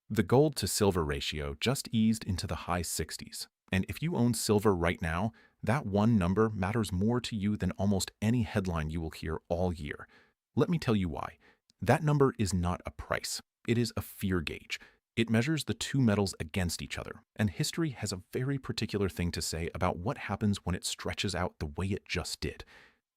The gold to silver ratio just eased into the high 60s. And if you own silver right now, that one number matters more to you than almost any headline you will hear all year. Let me tell you why. That number is not a price, it is a fear gauge. It measures the two metals against each other, and history has a very particular thing to say about what happens when it stretches out the way it just did.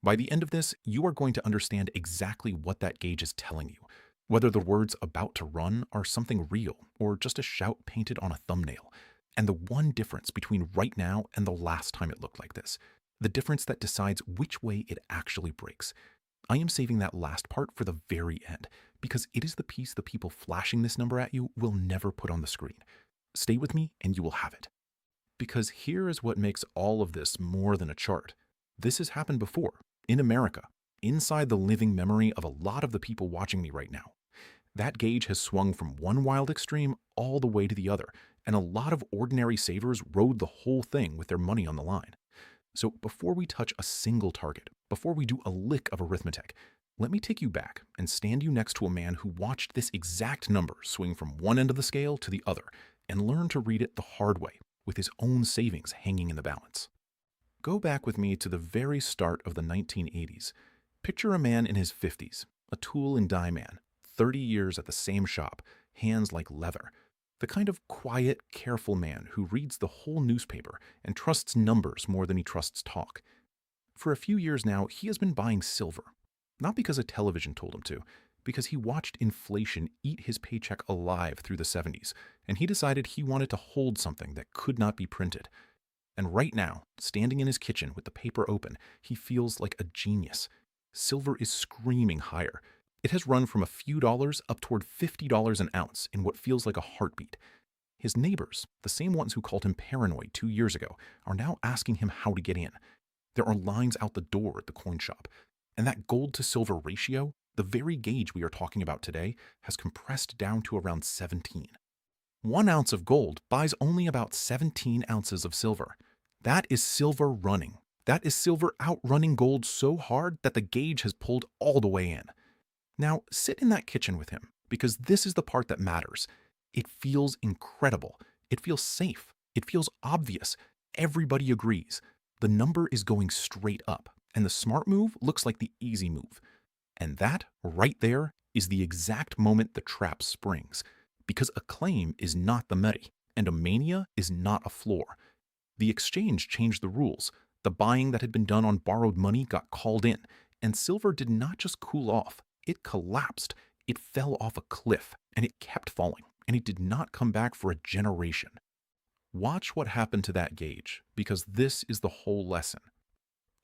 By the end of this, you are going to understand exactly what that gauge is telling you, whether the words about to run are something real or just a shout painted on a thumbnail, and the one difference between right now and the last time it looked like this, the difference that decides which way it actually breaks. I am saving that last part for the very end because it is the piece the people flashing this number at you will never put on the screen. Stay with me and you will have it. Because here is what makes all of this more than a chart. This has happened before, in America, inside the living memory of a lot of the people watching me right now. That gauge has swung from one wild extreme all the way to the other, and a lot of ordinary savers rode the whole thing with their money on the line. So before we touch a single target, before we do a lick of arithmetic, let me take you back and stand you next to a man who watched this exact number swing from one end of the scale to the other and learned to read it the hard way, with his own savings hanging in the balance. Go back with me to the very start of the 1980s. Picture a man in his 50s, a tool and die man, 30 years at the same shop, hands like leather. The kind of quiet, careful man who reads the whole newspaper and trusts numbers more than he trusts talk. For a few years now, he has been buying silver. Not because a television told him to, because he watched inflation eat his paycheck alive through the 70s, and he decided he wanted to hold something that could not be printed. And right now, standing in his kitchen with the paper open, he feels like a genius. Silver is screaming higher. It has run from a few dollars up toward $50 an ounce in what feels like a heartbeat. His neighbors, the same ones who called him paranoid 2 years ago, are now asking him how to get in. There are lines out the door at the coin shop. And that gold to silver ratio, the very gauge we are talking about today, has compressed down to around 17. 1 ounce of gold buys only about 17 ounces of silver. That is silver running. That is silver outrunning gold so hard that the gauge has pulled all the way in. Now, sit in that kitchen with him, because this is the part that matters. It feels incredible. It feels safe. It feels obvious. Everybody agrees. The number is going straight up, and the smart move looks like the easy move. And that, right there, is the exact moment the trap springs. Because a claim is not the money, and a mania is not a floor. The exchange changed the rules. The buying that had been done on borrowed money got called in, and silver did not just cool off. It collapsed. It fell off a cliff, and it kept falling, and it did not come back for a generation. Watch what happened to that gauge, because this is the whole lesson.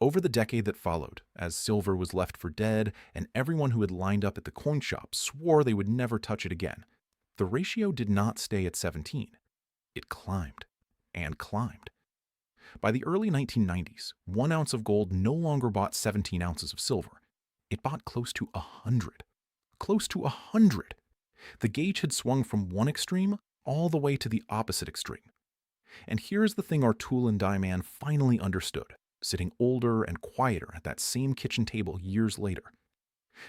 Over the decade that followed, as silver was left for dead and everyone who had lined up at the coin shop swore they would never touch it again, the ratio did not stay at 17. It climbed and climbed. By the early 1990s, 1 ounce of gold no longer bought 17 ounces of silver. It bought close to 100. Close to 100. The gauge had swung from one extreme all the way to the opposite extreme. And here's the thing our tool and die man finally understood, sitting older and quieter at that same kitchen table years later.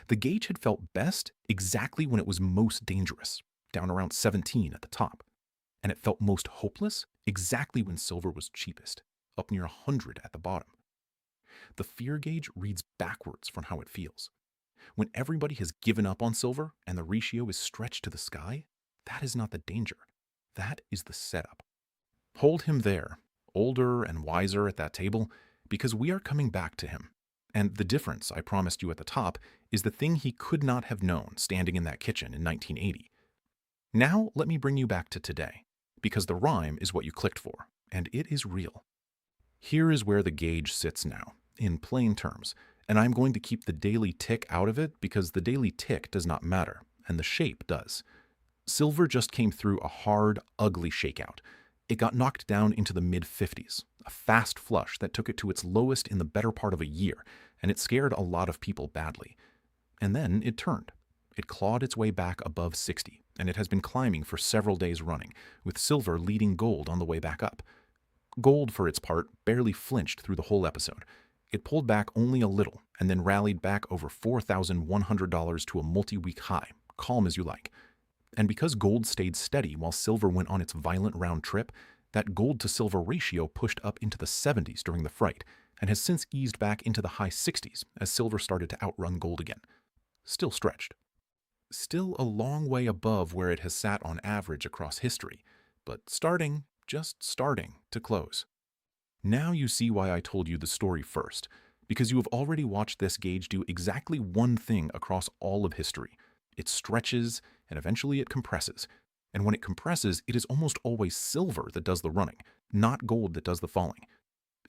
The gauge had felt best exactly when it was most dangerous, down around 17 at the top. And it felt most hopeless exactly when silver was cheapest, up near 100 at the bottom. The fear gauge reads backwards from how it feels. When everybody has given up on silver and the ratio is stretched to the sky, that is not the danger. That is the setup. Hold him there, older and wiser at that table, because we are coming back to him. And the difference I promised you at the top is the thing he could not have known standing in that kitchen in 1980. Now let me bring you back to today, because the rhyme is what you clicked for, and it is real. Here is where the gauge sits now, in plain terms, and I'm going to keep the daily tick out of it because the daily tick does not matter, and the shape does. Silver just came through a hard, ugly shakeout. It got knocked down into the mid-50s, a fast flush that took it to its lowest in the better part of a year, and it scared a lot of people badly. And then it turned. It clawed its way back above 60, and it has been climbing for several days running, with silver leading gold on the way back up. Gold, for its part, barely flinched through the whole episode. It pulled back only a little, and then rallied back over $4,100 to a multi-week high, calm as you like. And because gold stayed steady while silver went on its violent round trip, that gold to silver ratio pushed up into the 70s during the fright and has since eased back into the high 60s as silver started to outrun gold again. Still stretched. Still a long way above where it has sat on average across history, but just starting to close. Now you see why I told you the story first, because you have already watched this gauge do exactly one thing across all of history. It stretches, and eventually it compresses. And when it compresses, it is almost always silver that does the running, not gold that does the falling.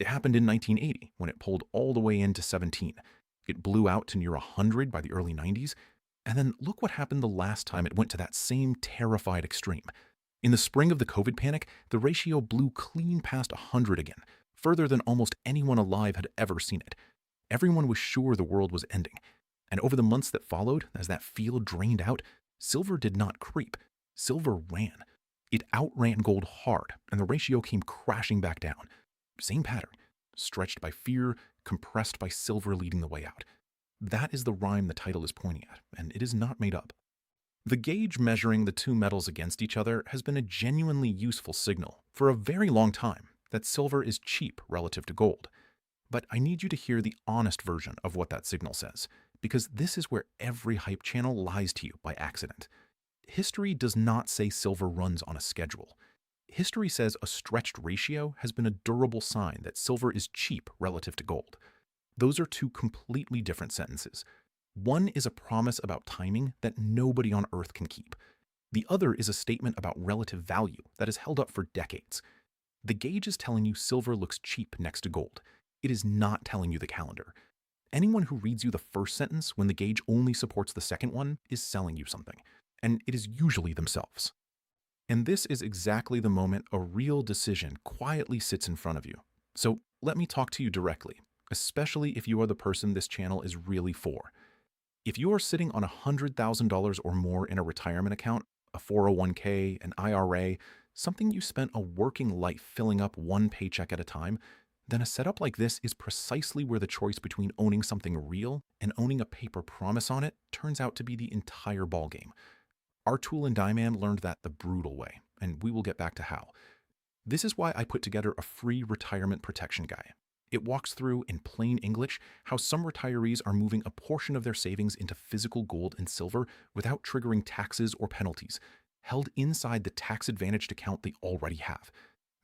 It happened in 1980, when it pulled all the way into 17. It blew out to near 100 by the early 90s, and then look what happened the last time it went to that same terrified extreme. In the spring of the COVID panic, the ratio blew clean past 100 again, further than almost anyone alive had ever seen it. Everyone was sure the world was ending. And over the months that followed, as that field drained out, silver did not creep. Silver ran. It outran gold hard, and the ratio came crashing back down. Same pattern, stretched by fear, compressed by silver leading the way out. That is the rhyme the title is pointing at, and it is not made up. The gauge measuring the two metals against each other has been a genuinely useful signal for a very long time that silver is cheap relative to gold. But I need you to hear the honest version of what that signal says, because this is where every hype channel lies to you by accident. History does not say silver runs on a schedule. History says a stretched ratio has been a durable sign that silver is cheap relative to gold. Those are two completely different sentences. One is a promise about timing that nobody on Earth can keep. The other is a statement about relative value that is held up for decades. The gauge is telling you silver looks cheap next to gold. It is not telling you the calendar. Anyone who reads you the first sentence when the gauge only supports the second one is selling you something, and it is usually themselves. And this is exactly the moment a real decision quietly sits in front of you. So let me talk to you directly, especially if you are the person this channel is really for. If you are sitting on $100,000 or more in a retirement account, a 401k, an IRA, something you spent a working life filling up one paycheck at a time, then a setup like this is precisely where the choice between owning something real and owning a paper promise on it turns out to be the entire ballgame. Our tool and die man learned that the brutal way, and we will get back to how. This is why I put together a free retirement protection guide. It walks through, in plain English, how some retirees are moving a portion of their savings into physical gold and silver without triggering taxes or penalties, held inside the tax-advantaged account they already have.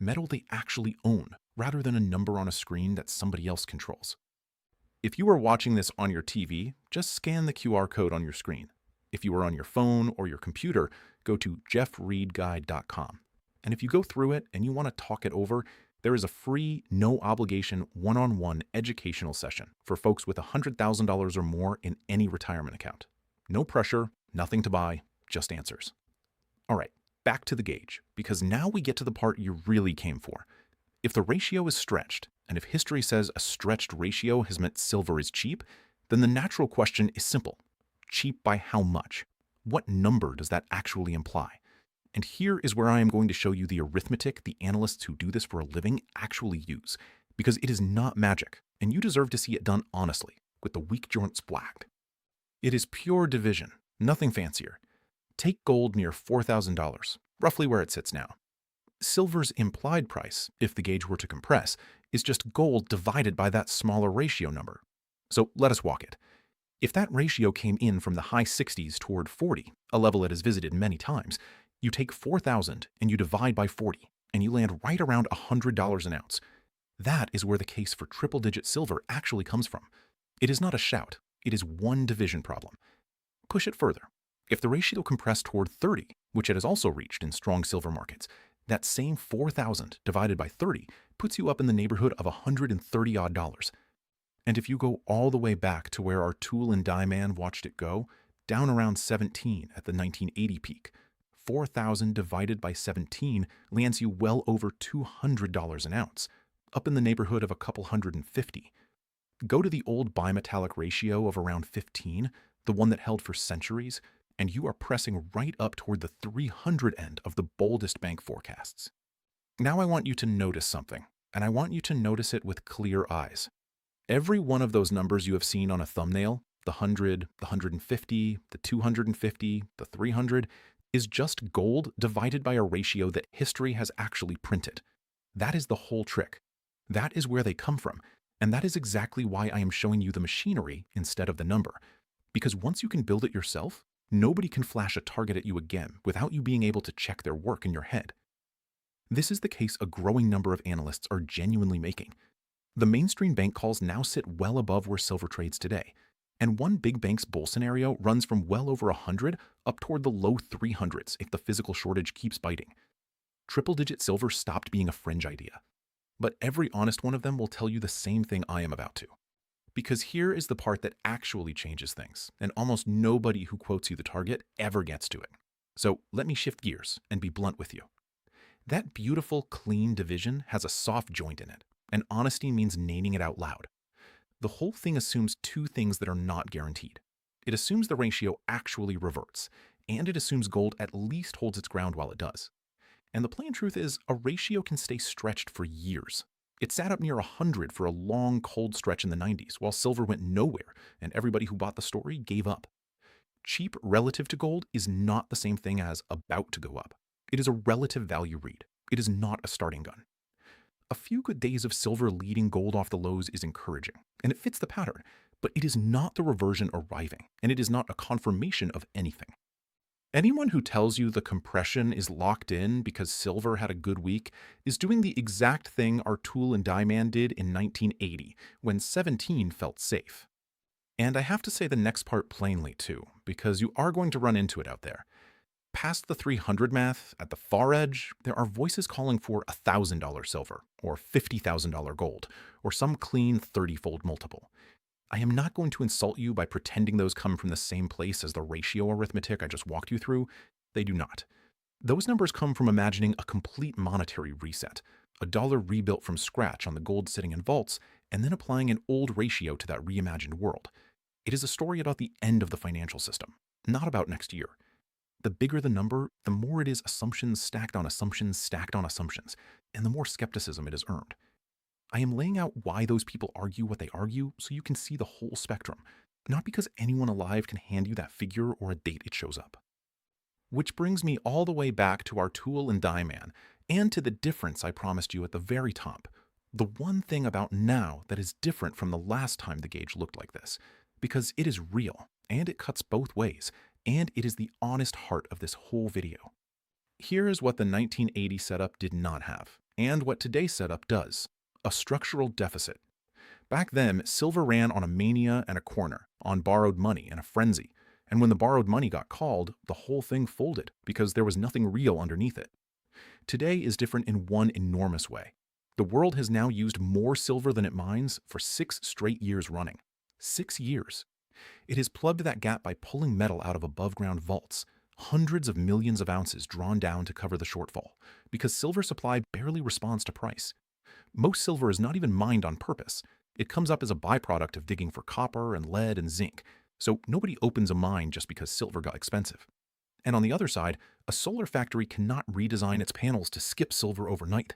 Metal they actually own, rather than a number on a screen that somebody else controls. If you are watching this on your TV, just scan the QR code on your screen. If you are on your phone or your computer, go to jeffreedguide.com. And if you go through it and you want to talk it over, there is a free, no-obligation, one-on-one educational session for folks with $100,000 or more in any retirement account. No pressure, nothing to buy, just answers. All right, back to the gauge, because now we get to the part you really came for. If the ratio is stretched, and if history says a stretched ratio has meant silver is cheap, then the natural question is simple. Cheap by how much? What number does that actually imply? And here is where I am going to show you the arithmetic the analysts who do this for a living actually use, because it is not magic, and you deserve to see it done honestly, with the weak joints blacked. It is pure division, nothing fancier. Take gold near $4,000, roughly where it sits now. Silver's implied price, if the gauge were to compress, is just gold divided by that smaller ratio number. So let us walk it. If that ratio came in from the high 60s toward 40, a level it has visited many times, you take 4,000 and you divide by 40, and you land right around $100 an ounce. That is where the case for triple-digit silver actually comes from. It is not a shout, it is one division problem. Push it further. If the ratio compressed toward 30, which it has also reached in strong silver markets, that same 4,000 divided by 30 puts you up in the neighborhood of $130-odd. And if you go all the way back to where our tool and die man watched it go, down around 17 at the 1980 peak, 4,000 divided by 17 lands you well over $200 an ounce, up in the neighborhood of a couple $150. Go to the old bimetallic ratio of around 15, the one that held for centuries, and you are pressing right up toward the 300 end of the boldest bank forecasts. Now I want you to notice something, and I want you to notice it with clear eyes. Every one of those numbers you have seen on a thumbnail, the 100, the 150, the 250, the 300, is just gold divided by a ratio that history has actually printed. That is the whole trick. That is where they come from. And that is exactly why I am showing you the machinery instead of the number. Because once you can build it yourself, nobody can flash a target at you again without you being able to check their work in your head. This is the case a growing number of analysts are genuinely making. The mainstream bank calls now sit well above where silver trades today. And one big bank's bull scenario runs from well over 100 up toward the low 300s if the physical shortage keeps biting. Triple-digit silver stopped being a fringe idea. But every honest one of them will tell you the same thing I am about to. Because here is the part that actually changes things, and almost nobody who quotes you the target ever gets to it. So let me shift gears and be blunt with you. That beautiful, clean division has a soft joint in it, and honesty means naming it out loud. The whole thing assumes two things that are not guaranteed. It assumes the ratio actually reverts, and it assumes gold at least holds its ground while it does. And the plain truth is, a ratio can stay stretched for years. It sat up near 100 for a long, cold stretch in the 90s, while silver went nowhere, and everybody who bought the story gave up. Cheap relative to gold is not the same thing as about to go up. It is a relative value read. It is not a starting gun. A few good days of silver leading gold off the lows is encouraging, and it fits the pattern, but it is not the reversion arriving, and it is not a confirmation of anything. Anyone who tells you the compression is locked in because silver had a good week is doing the exact thing our tool and die man did in 1980, when 17 felt safe. And I have to say the next part plainly too, because you are going to run into it out there. Past the 300 math, at the far edge, there are voices calling for $1,000 silver, or $50,000 gold, or some clean 30-fold multiple. I am not going to insult you by pretending those come from the same place as the ratio arithmetic I just walked you through. They do not. Those numbers come from imagining a complete monetary reset, a dollar rebuilt from scratch on the gold sitting in vaults, and then applying an old ratio to that reimagined world. It is a story about the end of the financial system, not about next year. The bigger the number, the more it is assumptions stacked on assumptions stacked on assumptions, and the more skepticism it has earned. I am laying out why those people argue what they argue so you can see the whole spectrum, not because anyone alive can hand you that figure or a date it shows up. Which brings me all the way back to our tool and die man, and to the difference I promised you at the very top. The one thing about now that is different from the last time the gauge looked like this, because it is real, and it cuts both ways, and it is the honest heart of this whole video. Here is what the 1980 setup did not have, and what today's setup does. A structural deficit. Back then, silver ran on a mania and a corner, on borrowed money and a frenzy, and when the borrowed money got called, the whole thing folded because there was nothing real underneath it. Today is different in one enormous way. The world has now used more silver than it mines for 6 straight years running. 6 years. It has plugged that gap by pulling metal out of above-ground vaults, hundreds of millions of ounces drawn down to cover the shortfall, because silver supply barely responds to price. Most silver is not even mined on purpose. It comes up as a byproduct of digging for copper and lead and zinc, so nobody opens a mine just because silver got expensive. And on the other side, a solar factory cannot redesign its panels to skip silver overnight.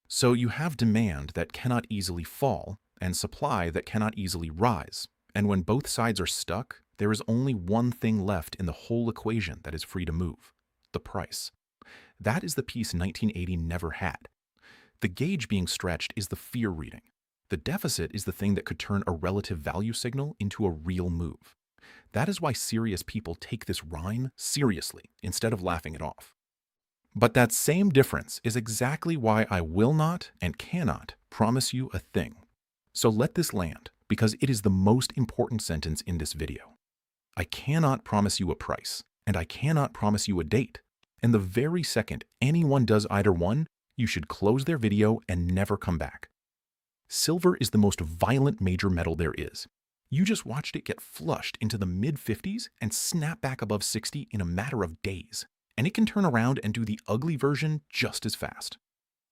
So you have demand that cannot easily fall, and supply that cannot easily rise. And when both sides are stuck, there is only one thing left in the whole equation that is free to move: the price. That is the piece 1980 never had. The gauge being stretched is the fear reading. The deficit is the thing that could turn a relative value signal into a real move. That is why serious people take this rhyme seriously instead of laughing it off. But that same difference is exactly why I will not and cannot promise you a thing. So let this land, because it is the most important sentence in this video. I cannot promise you a price, and I cannot promise you a date. And the very second anyone does either one, you should close their video and never come back. Silver is the most violent major metal there is. You just watched it get flushed into the mid-50s and snap back above 60 in a matter of days. And it can turn around and do the ugly version just as fast.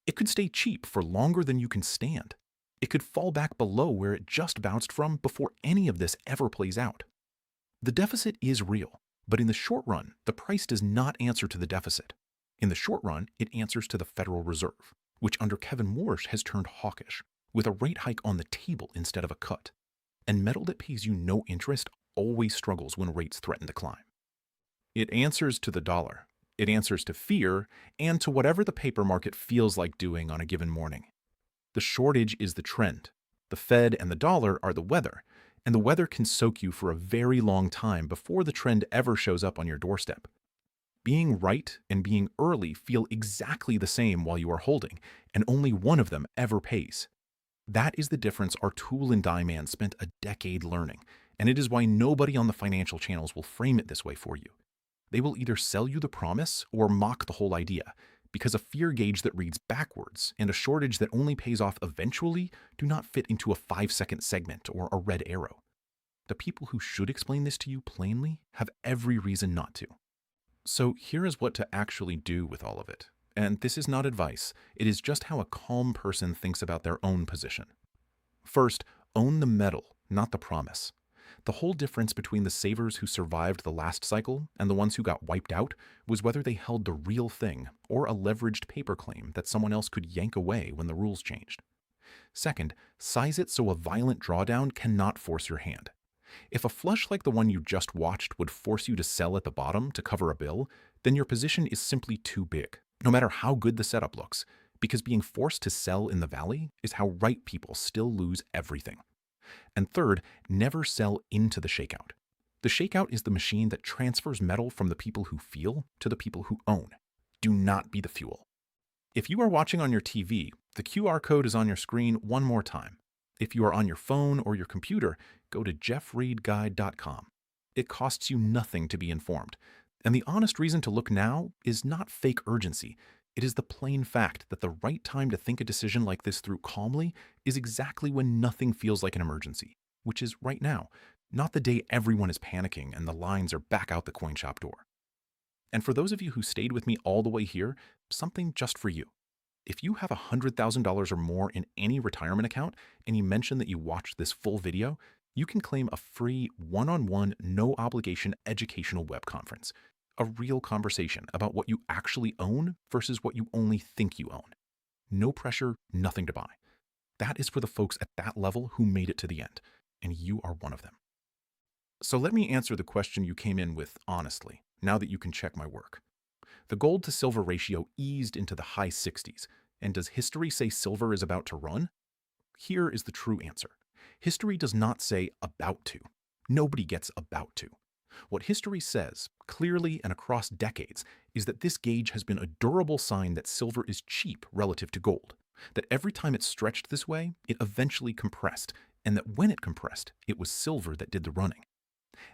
It could stay cheap for longer than you can stand. It could fall back below where it just bounced from before any of this ever plays out. The deficit is real, but in the short run, the price does not answer to the deficit. In the short run, it answers to the Federal Reserve, which under Kevin Warsh has turned hawkish, with a rate hike on the table instead of a cut. And metal that pays you no interest always struggles when rates threaten to climb. It answers to the dollar. It answers to fear and to whatever the paper market feels like doing on a given morning. The shortage is the trend. The Fed and the dollar are the weather, and the weather can soak you for a very long time before the trend ever shows up on your doorstep. Being right and being early feel exactly the same while you are holding, and only one of them ever pays. That is the difference our tool and die man spent a decade learning, and it is why nobody on the financial channels will frame it this way for you. They will either sell you the promise or mock the whole idea, because a fear gauge that reads backwards and a shortage that only pays off eventually do not fit into a 5-second segment or a red arrow. The people who should explain this to you plainly have every reason not to. So here is what to actually do with all of it. And this is not advice, it is just how a calm person thinks about their own position. First, own the metal, not the promise. The whole difference between the savers who survived the last cycle and the ones who got wiped out was whether they held the real thing or a leveraged paper claim that someone else could yank away when the rules changed. Second, size it so a violent drawdown cannot force your hand. If a flush like the one you just watched would force you to sell at the bottom to cover a bill, then your position is simply too big, no matter how good the setup looks, because being forced to sell in the valley is how right people still lose everything. And third, never sell into the shakeout. The shakeout is the machine that transfers metal from the people who feel to the people who own. Do not be the fuel. If you are watching on your TV, the QR code is on your screen one more time. If you are on your phone or your computer, go to jeffreedguide.com. It costs you nothing to be informed. And the honest reason to look now is not fake urgency. It is the plain fact that the right time to think a decision like this through calmly is exactly when nothing feels like an emergency, which is right now, not the day everyone is panicking and the lines are back out the coin shop door. And for those of you who stayed with me all the way here, something just for you. If you have $100,000 or more in any retirement account and you mention that you watched this full video, you can claim a free one-on-one, no-obligation educational web conference. A real conversation about what you actually own versus what you only think you own. No pressure, nothing to buy. That is for the folks at that level who made it to the end, and you are one of them. So let me answer the question you came in with honestly, now that you can check my work. The gold to silver ratio eased into the high 60s, and does history say silver is about to run? Here is the true answer. History does not say about to. Nobody gets about to. What history says, clearly and across decades, is that this gauge has been a durable sign that silver is cheap relative to gold, that every time it stretched this way, it eventually compressed, and that when it compressed, it was silver that did the running.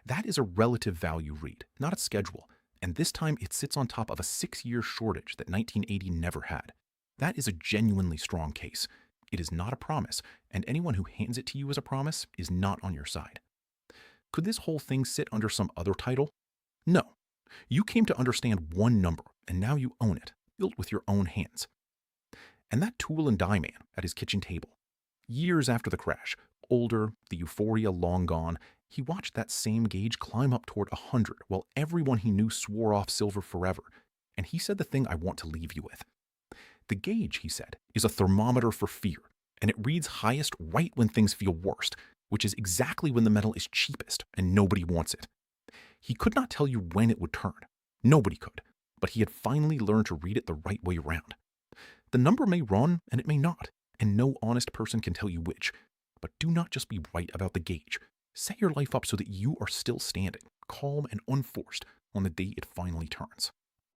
That is a relative value read, not a schedule, and this time it sits on top of a 6-year shortage that 1980 never had. That is a genuinely strong case. It is not a promise, and anyone who hands it to you as a promise is not on your side. Could this whole thing sit under some other title? No. You came to understand one number, and now you own it, built with your own hands. And that tool and die man at his kitchen table. Years after the crash, older, the euphoria long gone, he watched that same gauge climb up toward 100 while everyone he knew swore off silver forever. And he said the thing I want to leave you with. The gauge, he said, is a thermometer for fear, and it reads highest right when things feel worst, which is exactly when the metal is cheapest and nobody wants it. He could not tell you when it would turn. Nobody could, but he had finally learned to read it the right way around. The number may run and it may not, and no honest person can tell you which. But do not just be right about the gauge. Set your life up so that you are still standing, calm and unforced, on the day it finally turns.